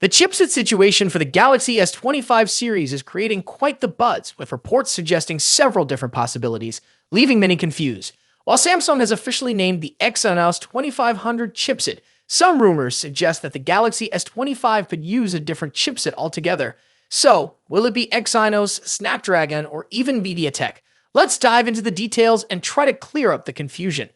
The chipset situation for the Galaxy S25 series is creating quite the buzz, with reports suggesting several different possibilities, leaving many confused. While Samsung has officially named the Exynos 2500 chipset, some rumors suggest that the Galaxy S25 could use a different chipset altogether. So, will it be Exynos, Snapdragon, or even MediaTek? Let's dive into the details and try to clear up the confusion.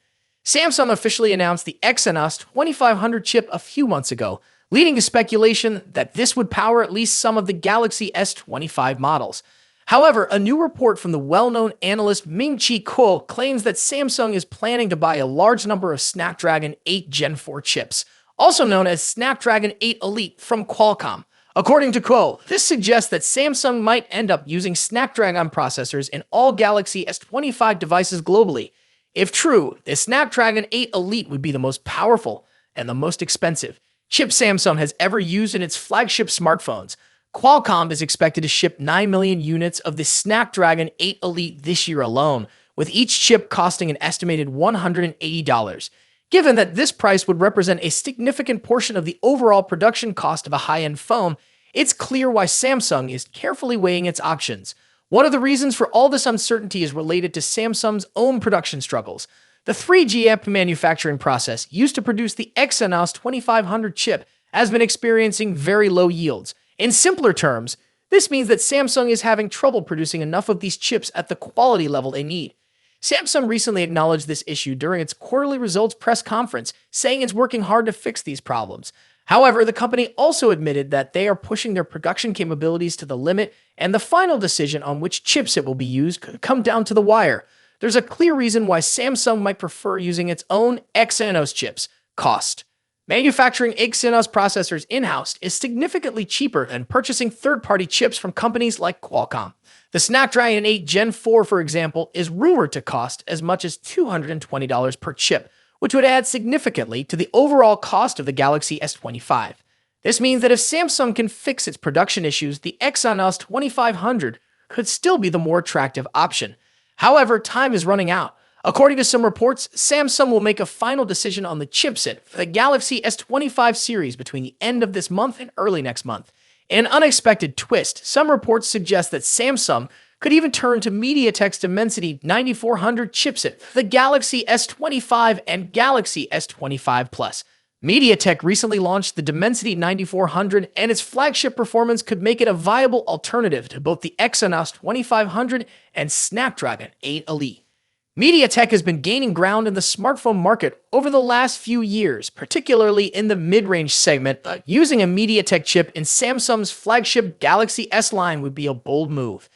Samsung officially announced the Exynos 2500 chip a few months ago, leading to speculation that this would power at least some of the Galaxy S25 models. However, a new report from the well-known analyst Ming-Chi Kuo claims that Samsung is planning to buy a large number of Snapdragon 8 Gen 4 chips, also known as Snapdragon 8 Elite from Qualcomm. According to Kuo, this suggests that Samsung might end up using Snapdragon processors in all Galaxy S25 devices globally. If true, the Snapdragon 8 Elite would be the most powerful and the most expensive chip Samsung has ever used in its flagship smartphones. Qualcomm is expected to ship 9 million units of the Snapdragon 8 Elite this year alone, with each chip costing an estimated $180. Given that this price would represent a significant portion of the overall production cost of a high-end phone, it's clear why Samsung is carefully weighing its options. One of the reasons for all this uncertainty is related to Samsung's own production struggles. The 3GP manufacturing process used to produce the Exynos 2500 chip has been experiencing very low yields. In simpler terms, this means that Samsung is having trouble producing enough of these chips at the quality level they need. Samsung recently acknowledged this issue during its quarterly results press conference, saying it's working hard to fix these problems. However, the company also admitted that they are pushing their production capabilities to the limit, and the final decision on which chipset will be used could come down to the wire. There's a clear reason why Samsung might prefer using its own Exynos chips: cost. Manufacturing Exynos processors in-house is significantly cheaper than purchasing third-party chips from companies like Qualcomm. The Snapdragon 8 Gen 4, for example, is rumored to cost as much as $220 per chip, which would add significantly to the overall cost of the Galaxy S25. This means that if Samsung can fix its production issues, the Exynos 2500 could still be the more attractive option. However, time is running out. According to some reports, Samsung will make a final decision on the chipset for the Galaxy S25 series between the end of this month and early next month. In an unexpected twist, some reports suggest that Samsung could even turn to MediaTek's Dimensity 9400 chipset for the Galaxy S25 and Galaxy S25 Plus. MediaTek recently launched the Dimensity 9400, and its flagship performance could make it a viable alternative to both the Exynos 2500 and Snapdragon 8 Elite. MediaTek has been gaining ground in the smartphone market over the last few years, particularly in the mid-range segment. Using a MediaTek chip in Samsung's flagship Galaxy S line would be a bold move.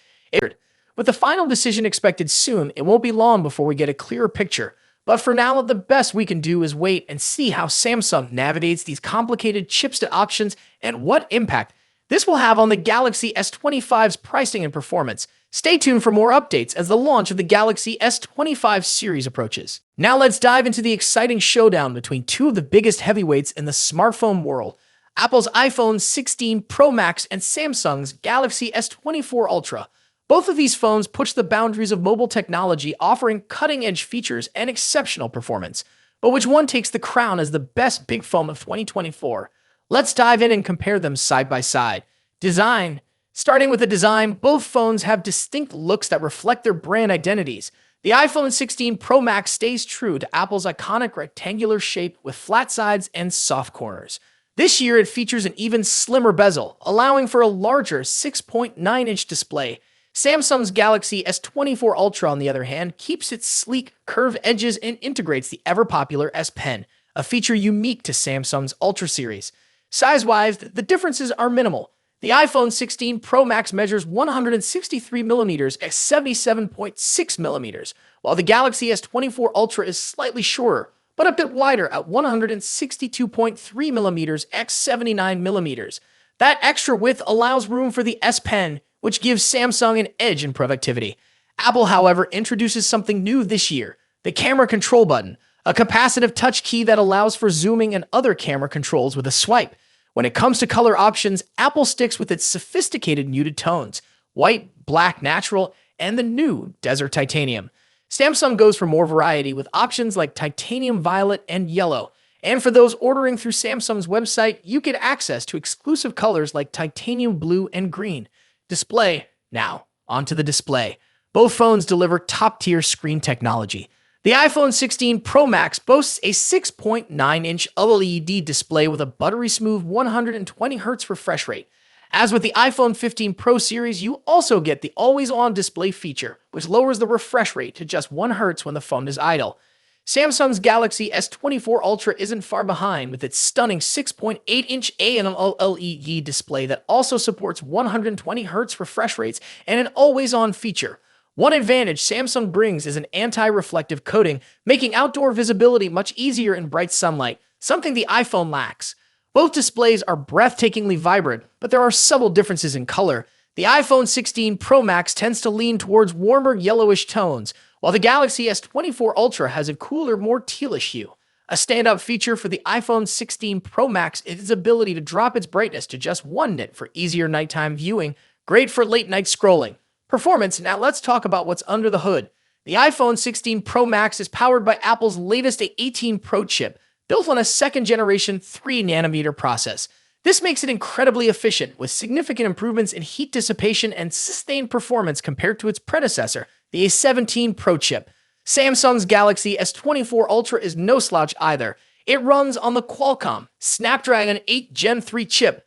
With the final decision expected soon, it won't be long before we get a clearer picture. But for now, the best we can do is wait and see how Samsung navigates these complicated chipset options and what impact this will have on the Galaxy S25's pricing and performance. Stay tuned for more updates as the launch of the Galaxy S25 series approaches. Now let's dive into the exciting showdown between two of the biggest heavyweights in the smartphone world: Apple's iPhone 16 Pro Max and Samsung's Galaxy S24 Ultra. Both of these phones push the boundaries of mobile technology, offering cutting-edge features and exceptional performance. But which one takes the crown as the best big phone of 2024? Let's dive in and compare them side by side. Design. Starting with the design, both phones have distinct looks that reflect their brand identities. The iPhone 16 Pro Max stays true to Apple's iconic rectangular shape with flat sides and soft corners. This year, it features an even slimmer bezel, allowing for a larger 6.9-inch display. Samsung's Galaxy S24 Ultra, on the other hand, keeps its sleek, curved edges and integrates the ever-popular S Pen, a feature unique to Samsung's Ultra series. Size-wise, the differences are minimal. The iPhone 16 Pro Max measures 163mm at 77.6mm, while the Galaxy S24 Ultra is slightly shorter, but a bit wider at 162.3mm at 79mm. That extra width allows room for the S Pen, which gives Samsung an edge in productivity. Apple, however, introduces something new this year: the camera control button, a capacitive touch key that allows for zooming and other camera controls with a swipe. When it comes to color options, Apple sticks with its sophisticated muted tones: white, black, natural, and the new Desert Titanium. Samsung goes for more variety with options like titanium violet and yellow. And for those ordering through Samsung's website, you get access to exclusive colors like titanium blue and green. Display. Now, onto the display. Both phones deliver top-tier screen technology. The iPhone 16 Pro Max boasts a 6.9-inch OLED display with a buttery-smooth 120Hz refresh rate. As with the iPhone 15 Pro series, you also get the always-on display feature, which lowers the refresh rate to just 1 Hz when the phone is idle. Samsung's Galaxy S24 Ultra isn't far behind with its stunning 6.8-inch AMOLED display that also supports 120Hz refresh rates and an always-on feature. One advantage Samsung brings is an anti-reflective coating, making outdoor visibility much easier in bright sunlight, something the iPhone lacks. Both displays are breathtakingly vibrant, but there are subtle differences in color. The iPhone 16 Pro Max tends to lean towards warmer yellowish tones, while the Galaxy S24 Ultra has a cooler, more tealish hue. A standout feature for the iPhone 16 Pro Max is its ability to drop its brightness to just 1 nit for easier nighttime viewing, great for late-night scrolling. Performance. Now let's talk about what's under the hood. The iPhone 16 Pro Max is powered by Apple's latest A18 Pro chip, built on a second-generation 3nm process. This makes it incredibly efficient, with significant improvements in heat dissipation and sustained performance compared to its predecessor, the A17 Pro chip. Samsung's Galaxy S24 Ultra is no slouch either. It runs on the Qualcomm Snapdragon 8 Gen 3 chip,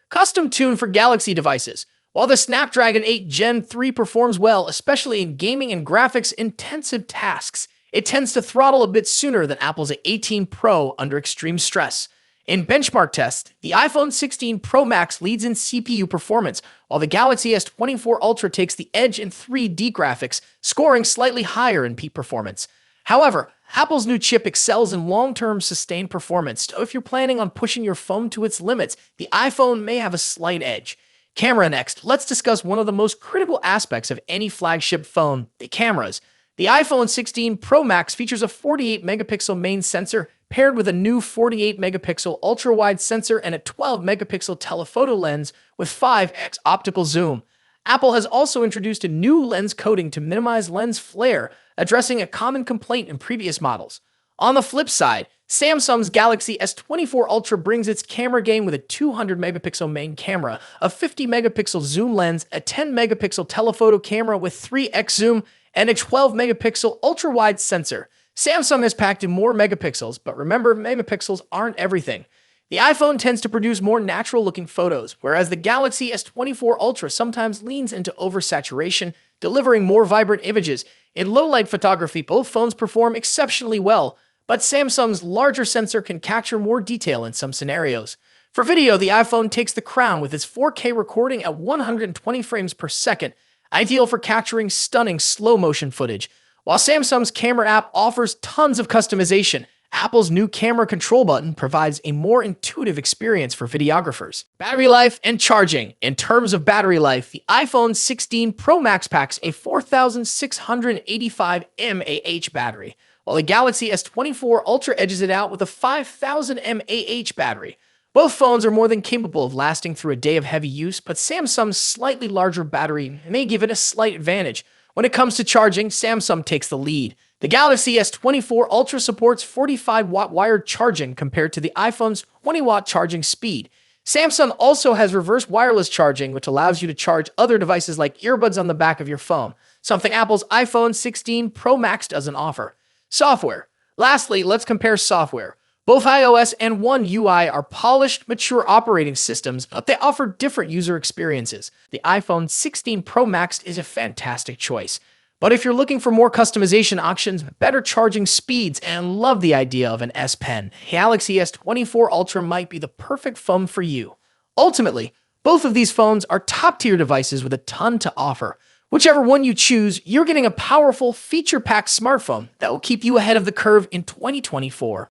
custom-tuned for Galaxy devices. While the Snapdragon 8 Gen 3 performs well, especially in gaming and graphics-intensive tasks, it tends to throttle a bit sooner than Apple's A18 Pro under extreme stress. In benchmark tests, the iPhone 16 Pro Max leads in CPU performance, while the Galaxy S24 Ultra takes the edge in 3D graphics, scoring slightly higher in peak performance. However, Apple's new chip excels in long-term sustained performance, so if you're planning on pushing your phone to its limits, the iPhone may have a slight edge. Camera next. Let's discuss one of the most critical aspects of any flagship phone, the cameras. The iPhone 16 Pro Max features a 48-megapixel main sensor paired with a new 48-megapixel ultra-wide sensor and a 12-megapixel telephoto lens with 5x optical zoom. Apple has also introduced a new lens coating to minimize lens flare, addressing a common complaint in previous models. On the flip side, Samsung's Galaxy S24 Ultra brings its camera game with a 200-megapixel main camera, a 50-megapixel zoom lens, a 10-megapixel telephoto camera with 3x zoom, and a 12-megapixel ultra-wide sensor. Samsung has packed in more megapixels, but remember, megapixels aren't everything. The iPhone tends to produce more natural-looking photos, whereas the Galaxy S24 Ultra sometimes leans into oversaturation, delivering more vibrant images. In low-light photography, both phones perform exceptionally well, but Samsung's larger sensor can capture more detail in some scenarios. For video, the iPhone takes the crown with its 4K recording at 120 frames per second, ideal for capturing stunning slow-motion footage. While Samsung's camera app offers tons of customization, Apple's new camera control button provides a more intuitive experience for videographers. Battery life and charging. In terms of battery life, the iPhone 16 Pro Max packs a 4,685 mAh battery, while the Galaxy S24 Ultra edges it out with a 5,000 mAh battery. Both phones are more than capable of lasting through a day of heavy use, but Samsung's slightly larger battery may give it a slight advantage. When it comes to charging, Samsung takes the lead. The Galaxy S24 Ultra supports 45-watt wired charging compared to the iPhone's 20-watt charging speed. Samsung also has reverse wireless charging, which allows you to charge other devices like earbuds on the back of your phone, something Apple's iPhone 16 Pro Max doesn't offer. Software. Lastly, let's compare software. Both iOS and One UI are polished, mature operating systems, but they offer different user experiences. The iPhone 16 Pro Max is a fantastic choice. But if you're looking for more customization options, better charging speeds, and love the idea of an S Pen, Galaxy S24 Ultra might be the perfect phone for you. Ultimately, both of these phones are top-tier devices with a ton to offer. Whichever one you choose, you're getting a powerful, feature-packed smartphone that will keep you ahead of the curve in 2024.